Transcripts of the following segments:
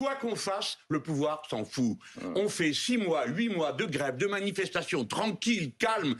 Quoi qu'on fasse, le pouvoir s'en fout. On fait 6 mois, 8 mois de grève, de manifestations tranquilles, calmes,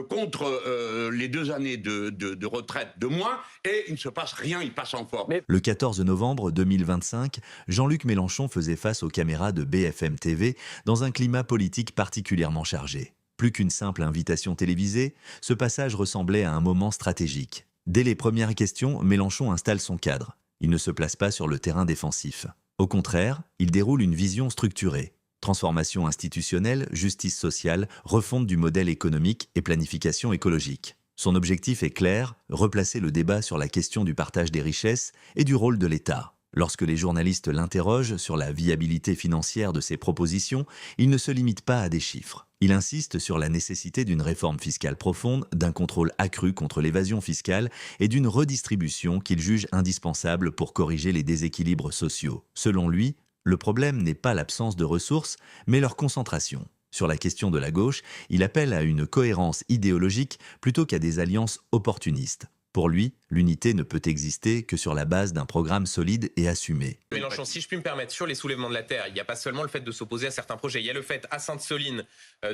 contre les 2 années de retraite de moins, et il ne se passe rien, il passe en force. Le 14 novembre 2025, Jean-Luc Mélenchon faisait face aux caméras de BFM TV dans un climat politique particulièrement chargé. Plus qu'une simple invitation télévisée, ce passage ressemblait à un moment stratégique. Dès les premières questions, Mélenchon installe son cadre. Il ne se place pas sur le terrain défensif. Au contraire, il déroule une vision structurée. Transformation institutionnelle, justice sociale, refonte du modèle économique et planification écologique. Son objectif est clair, replacer le débat sur la question du partage des richesses et du rôle de l'État. Lorsque les journalistes l'interrogent sur la viabilité financière de ses propositions, il ne se limite pas à des chiffres. Il insiste sur la nécessité d'une réforme fiscale profonde, d'un contrôle accru contre l'évasion fiscale et d'une redistribution qu'il juge indispensable pour corriger les déséquilibres sociaux. Selon lui, le problème n'est pas l'absence de ressources, mais leur concentration. Sur la question de la gauche, il appelle à une cohérence idéologique plutôt qu'à des alliances opportunistes. Pour lui, l'unité ne peut exister que sur la base d'un programme solide et assumé. Mélenchon, si je puis me permettre, sur les soulèvements de la terre, il n'y a pas seulement le fait de s'opposer à certains projets, il y a le fait à Sainte-Soline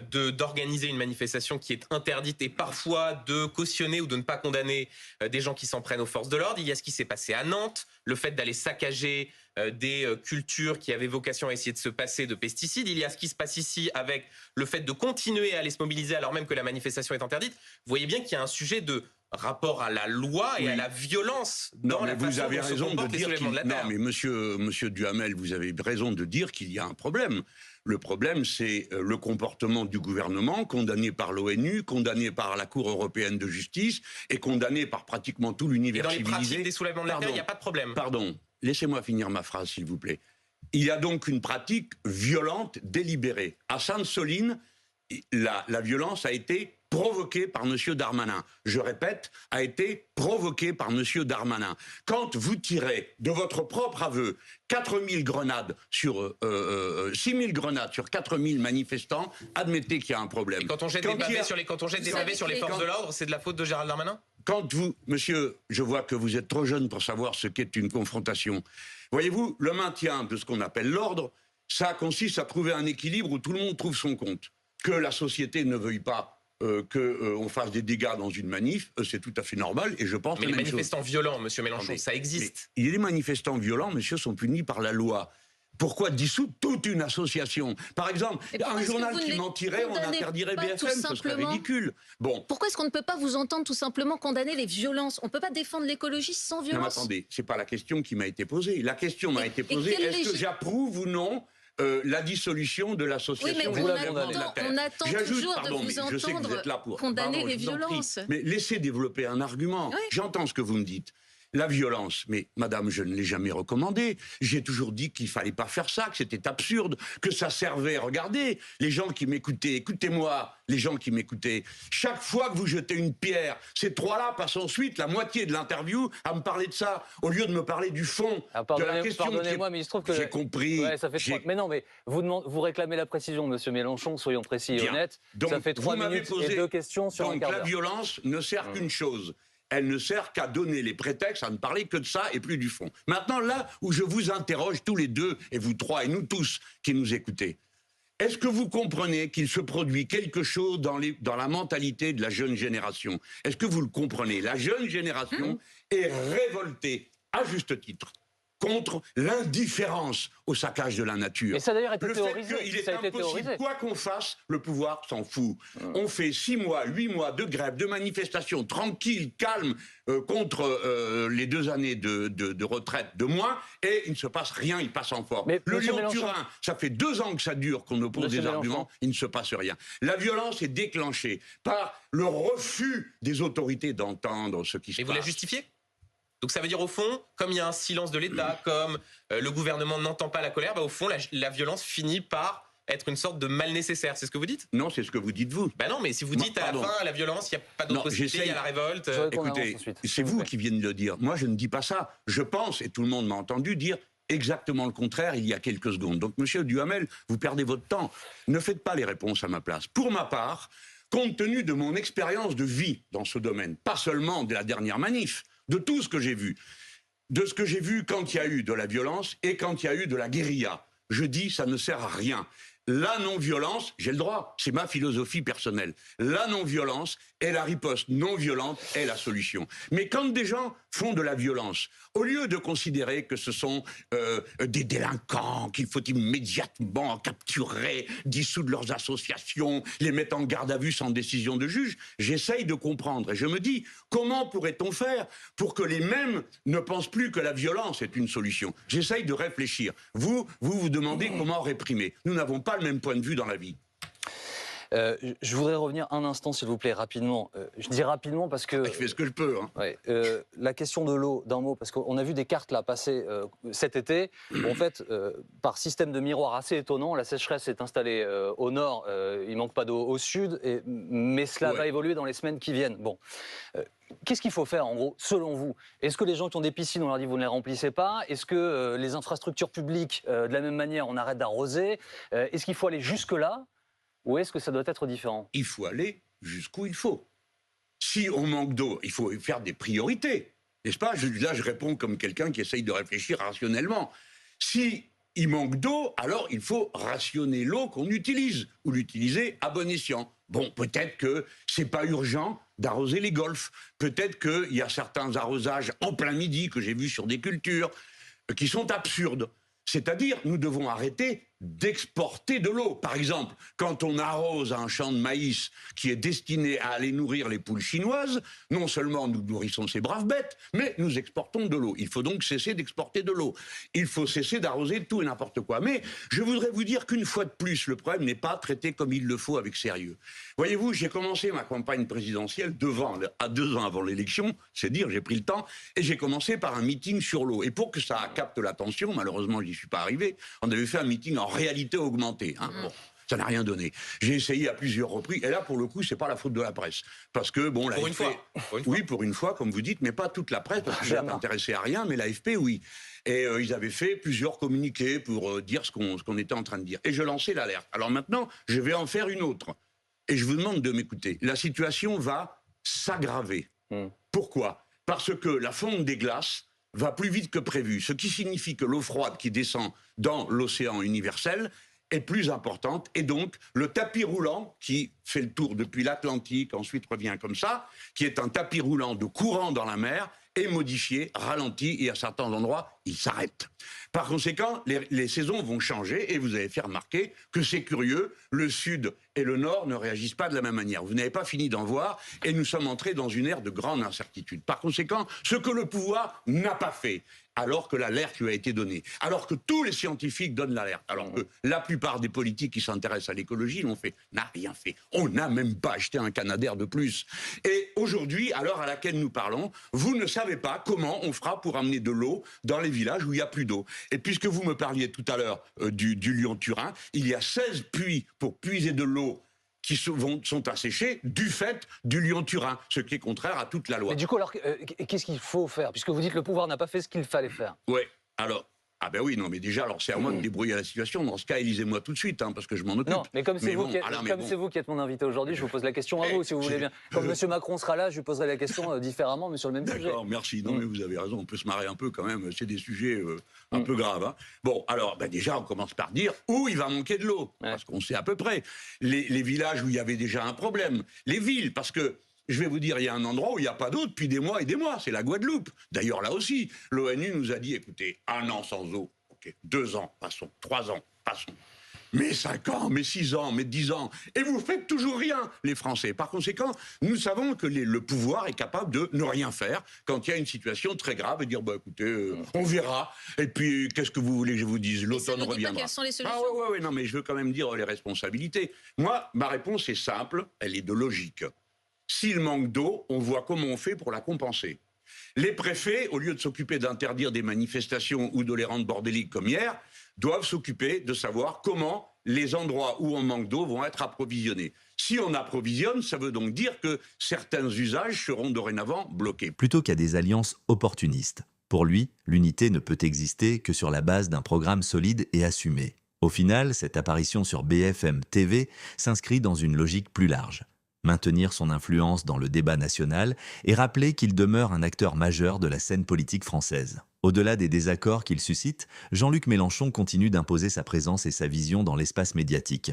d'organiser une manifestation qui est interdite et parfois de cautionner ou de ne pas condamner des gens qui s'en prennent aux forces de l'ordre. Il y a ce qui s'est passé à Nantes, le fait d'aller saccager des cultures qui avaient vocation à essayer de se passer de pesticides. Il y a ce qui se passe ici avec le fait de continuer à aller se mobiliser alors même que la manifestation est interdite. Vous voyez bien qu'il y a un sujet de rapport à la loi et à la violence dans la façon dont se comportent les soulèvements de la terre. Non, mais monsieur Duhamel, vous avez raison de dire qu'il y a un problème. Le problème, c'est le comportement du gouvernement, condamné par l'ONU, condamné par la Cour européenne de justice et condamné par pratiquement tout l'univers civilisé. Et dans les pratiques des soulèvements de la terre, il n'y a pas de problème. Pardon, laissez-moi finir ma phrase, s'il vous plaît. Il y a donc une pratique violente, délibérée. À Sainte-Soline, la violence a été provoquée par M. Darmanin. Je répète, a été provoquée par M. Darmanin. Quand vous tirez de votre propre aveu 4000 grenades sur 6000 grenades sur 4000 manifestants, admettez qu'il y a un problème. Et quand on jette des pavés sur les forces de l'ordre, c'est de la faute de Gérald Darmanin ? Quand vous, monsieur, je vois que vous êtes trop jeune pour savoir ce qu'est une confrontation. Voyez-vous, le maintien de ce qu'on appelle l'ordre, ça consiste à trouver un équilibre où tout le monde trouve son compte. Que la société ne veuille pas qu'on fasse des dégâts dans une manif, c'est tout à fait normal, et je pense... Mais les manifestants violents, monsieur Mélenchon, ça existe. Les manifestants violents, monsieur, sont punis par la loi. Pourquoi dissoudre toute une association? Par exemple, un journal qui mentirait, on interdirait BFM, ce serait ridicule. Bon. Pourquoi est-ce qu'on ne peut pas vous entendre tout simplement condamner les violences? On ne peut pas défendre l'écologie sans violence. Non, mais attendez, c'est pas la question qui m'a été posée. La question m'a été posée, est-ce que j'approuve ou non la dissolution de l'association? Oui, mais on attend toujours de vous entendre condamner les violences. Mais laissez développer un argument. Oui. J'entends ce que vous me dites. La violence, mais madame, je ne l'ai jamais recommandé. J'ai toujours dit qu'il fallait pas faire ça, que c'était absurde, que ça servait. Regardez, les gens qui m'écoutaient, écoutez-moi, les gens qui m'écoutaient. Chaque fois que vous jetez une pierre, ces trois-là passent ensuite la moitié de l'interview à me parler de ça, au lieu de me parler du fond de la question. Pardonnez-moi, mais il se trouve que... J'ai compris. Ouais, ça fait mais non, mais vous réclamez la précision, monsieur Mélenchon, soyons précis et honnêtes. Donc, ça fait 3 minutes et 2 questions sur un quart d'heure. Donc la violence ne sert qu'une chose. Elle ne sert qu'à donner les prétextes, à ne parler que de ça et plus du fond. Maintenant, là où je vous interroge tous les deux, et vous trois, et nous tous qui nous écoutez, est-ce que vous comprenez qu'il se produit quelque chose dans la mentalité de la jeune génération? Est-ce que vous le comprenez? La jeune génération est révoltée, à juste titre, contre l'indifférence au saccage de la nature. Et ça d'ailleurs a été théorisé. Le fait qu'il est impossible, quoi qu'on fasse, le pouvoir s'en fout. On fait 6 mois, 8 mois de grève, de manifestations tranquilles, calmes, contre les 2 années de retraite de moins, et il ne se passe rien, il passe en force. Le Lyon-Turin, ça fait 2 ans que ça dure, qu'on oppose des arguments, il ne se passe rien. La violence est déclenchée par le refus des autorités d'entendre ce qui se passe. Et vous la justifiez ? Donc ça veut dire au fond, comme il y a un silence de l'État, comme le gouvernement n'entend pas la colère, au fond la violence finit par être une sorte de mal nécessaire. C'est ce que vous dites? Non, c'est ce que vous dites vous. Non, mais si vous dites à la fin, la violence, il n'y a pas d'autre possibilité, il y a la révolte. Écoutez, c'est vous qui venez de le dire. Moi, je ne dis pas ça. Je pense, et tout le monde m'a entendu dire exactement le contraire il y a quelques secondes. Donc, monsieur Duhamel, vous perdez votre temps. Ne faites pas les réponses à ma place. Pour ma part, compte tenu de mon expérience de vie dans ce domaine, pas seulement de la dernière manif, de tout ce que j'ai vu, de ce que j'ai vu quand il y a eu de la violence et quand il y a eu de la guérilla. Je dis, ça ne sert à rien. La non-violence, j'ai le droit, c'est ma philosophie personnelle. La non-violence et la riposte non-violente est la solution. Mais quand des gens font de la violence, au lieu de considérer que ce sont des délinquants qu'il faut immédiatement capturer, dissoudre leurs associations, les mettre en garde à vue sans décision de juge, j'essaye de comprendre. Et je me dis, comment pourrait-on faire pour que les mêmes ne pensent plus que la violence est une solution? J'essaye de réfléchir. Vous demandez comment réprimer. Nous n'avons pas le même point de vue dans la vie. Je voudrais revenir un instant, s'il vous plaît, rapidement. Je dis rapidement parce que... Je fais ce que je peux. Hein. Ouais, la question de l'eau, d'un mot, parce qu'on a vu des cartes là passer cet été. Où, en fait, par système de miroir assez étonnant, la sécheresse s'est installée au nord, il manque pas d'eau au sud, mais cela va évoluer dans les semaines qui viennent. Bon. Qu'est-ce qu'il faut faire, en gros, selon vous? Est-ce que les gens qui ont des piscines, on leur dit vous ne les remplissez pas? Est-ce que les infrastructures publiques, de la même manière, on arrête d'arroser? Est-ce qu'il faut aller jusque-là? Ou est-ce que ça doit être différent? Il faut aller jusqu'où il faut. Si on manque d'eau, il faut faire des priorités. N'est-ce pas? Là, je réponds comme quelqu'un qui essaye de réfléchir rationnellement. Si il manque d'eau, alors il faut rationner l'eau qu'on utilise, ou l'utiliser à bon escient. Bon, peut-être que c'est pas urgent d'arroser les golfs. Peut-être qu'il y a certains arrosages en plein midi que j'ai vus sur des cultures qui sont absurdes. C'est-à-dire, nous devons arrêter d'exporter de l'eau. Par exemple, quand on arrose un champ de maïs qui est destiné à aller nourrir les poules chinoises, non seulement nous nourrissons ces braves bêtes, mais nous exportons de l'eau. Il faut donc cesser d'exporter de l'eau. Il faut cesser d'arroser tout et n'importe quoi. Mais je voudrais vous dire qu'une fois de plus, le problème n'est pas traité comme il le faut avec sérieux. Voyez-vous, j'ai commencé ma campagne présidentielle 2 ans avant l'élection, c'est dire, j'ai pris le temps, et j'ai commencé par un meeting sur l'eau. Et pour que ça capte l'attention, malheureusement, je n'y suis pas arrivé, on avait fait un meeting en réalité augmentée. Hein. Bon, ça n'a rien donné. J'ai essayé à plusieurs reprises, et là, pour le coup, c'est pas la faute de la presse. Parce que, bon, pour une fois. Oui, pour une fois, comme vous dites, mais pas toute la presse, parce que je ne m'intéressais à rien, mais l'AFP, oui. Et ils avaient fait plusieurs communiqués pour dire ce qu'on était en train de dire. Et je lançais l'alerte. Alors maintenant, je vais en faire une autre. Et je vous demande de m'écouter. La situation va s'aggraver. Pourquoi? Parce que la fonte des glaces va plus vite que prévu, ce qui signifie que l'eau froide qui descend dans l'océan universel est plus importante, et donc le tapis roulant qui fait le tour depuis l'Atlantique, ensuite revient comme ça, qui est un tapis roulant de courant dans la mer, est modifié, ralenti, et à certains endroits, il s'arrête. Par conséquent, les saisons vont changer, et vous avez fait remarquer que c'est curieux, le sud et le nord ne réagissent pas de la même manière. Vous n'avez pas fini d'en voir, et nous sommes entrés dans une ère de grande incertitude. Par conséquent, ce que le pouvoir n'a pas fait, alors que l'alerte lui a été donnée, alors que tous les scientifiques donnent l'alerte, alors que la plupart des politiques qui s'intéressent à l'écologie l'ont fait, n'a rien fait. On n'a même pas acheté un Canadair de plus. Et aujourd'hui, à l'heure à laquelle nous parlons, vous ne savez pas comment on fera pour amener de l'eau dans les villages où il n'y a plus d'eau. Et puisque vous me parliez tout à l'heure du Lyon-Turin, il y a 16 puits pour puiser de l'eau qui sont asséchés du fait du Lyon-Turin, ce qui est contraire à toute la loi. Mais du coup, alors, qu'est-ce qu'il faut faire? Puisque vous dites que le pouvoir n'a pas fait ce qu'il fallait faire. Oui, alors... Ah ben oui, non, mais déjà, alors c'est à moi de débrouiller la situation. Dans ce cas, élisez-moi tout de suite, hein, parce que je m'en occupe. Non, mais comme c'est vous, vous qui êtes mon invité aujourd'hui, je vous pose la question à vous, si vous voulez bien. Comme M. Macron sera là, je lui poserai la question différemment, mais sur le même sujet. D'accord, merci. Non, mais vous avez raison, on peut se marrer un peu quand même. C'est des sujets un peu graves. Hein. Bon, alors, déjà, on commence par dire où il va manquer de l'eau, parce qu'on sait à peu près. Les villages où il y avait déjà un problème. Les villes, parce que... Je vais vous dire, il y a un endroit où il n'y a pas d'eau depuis des mois et des mois, c'est la Guadeloupe. D'ailleurs, là aussi, l'ONU nous a dit, écoutez, 1 an sans eau, ok, 2 ans, passons, 3 ans, passons. Mais 5 ans, mais 6 ans, mais 10 ans, et vous faites toujours rien, les Français. Par conséquent, nous savons que le pouvoir est capable de ne rien faire quand il y a une situation très grave et dire, bah écoutez, on verra, et puis qu'est-ce que vous voulez que je vous dise, l'automne reviendra. Quelles sont les solutions? Ah ouais, non, mais je veux quand même dire les responsabilités. Moi, ma réponse est simple, elle est de logique. S'il manque d'eau, on voit comment on fait pour la compenser. Les préfets, au lieu de s'occuper d'interdire des manifestations ou de les rendre bordéliques comme hier, doivent s'occuper de savoir comment les endroits où on manque d'eau vont être approvisionnés. Si on approvisionne, ça veut donc dire que certains usages seront dorénavant bloqués. Plutôt qu'à des alliances opportunistes. Pour lui, l'unité ne peut exister que sur la base d'un programme solide et assumé. Au final, cette apparition sur BFM TV s'inscrit dans une logique plus large. maintenir son influence dans le débat national et rappeler qu'il demeure un acteur majeur de la scène politique française. Au-delà des désaccords qu'il suscite, Jean-Luc Mélenchon continue d'imposer sa présence et sa vision dans l'espace médiatique.